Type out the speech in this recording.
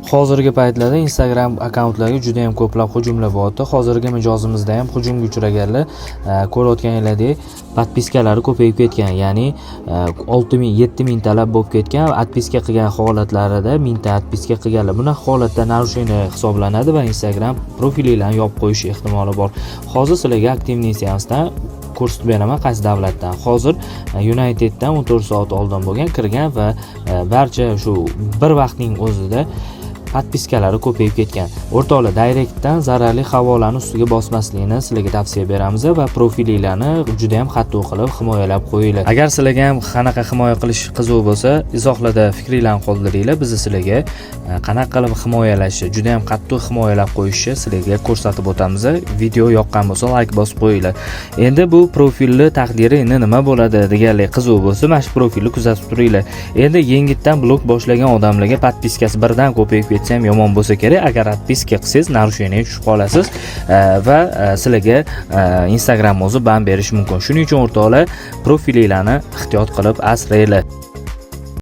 Hozirgi paytlarda Instagram akkauntlarga juda ham ko'plab hujumlar bo'lyapti. Hozirgi mijozimizda ham hujumga uchraganlar ko'rayotganingizdek podpiskalari ko'payib ketgan. Ya'ni 6000, 7000 talab bo'lib ketgan. Podpiska qilgan holatlarida 1000 ta podpiska qilganlar. Bunaqa holatda narushение hisoblanadi va Instagram profilinglarni yopib qo'yish ehtimoli bor. Hozir sizlarga aktivniyasidan ko'rsatib beraman qaysi davlatdan. Hozir Uniteddan 14 soat oldin bo'lgan kirgan va barcha shu bir vaqtning o'zida podpiskalari ko'payib ketgan. O'rtoqlar, direktdan zararli havolani ustiga bosmaslikni sizlarga tavsiya beramiz va profilinglarni juda ham qattiq qilib himoyalab qo'yinglar. Agar sizlarga ham qanaqa himoya qilish qiziq bo'lsa, izohlarda fikringlarni qoldiringlar. Biz sizlarga qanaqa qilib himoyalashni, juda ham qattiq himoyalab qo'yishni sizlarga ko'rsatib o'tamiz. Video yoqqan bo'lsa, like bosib qo'yinglar. Endi bu profilni taqdiri endi nima bo'ladi deganlik qiziq bo'lsa, mana shu profilni kuzatib turinglar. Endi yengitdan blok boshlagan odamlarga podpiskasi birdan ko'payib ham yomon bo'lsa kerak. Agar podpiska qilsangiz narushение tushib qolasiz va sizlarga Instagram o'zi ban berish mumkin. Shuning uchun o'rtoqlar, profilinglarni ehtiyot qilib asranglar.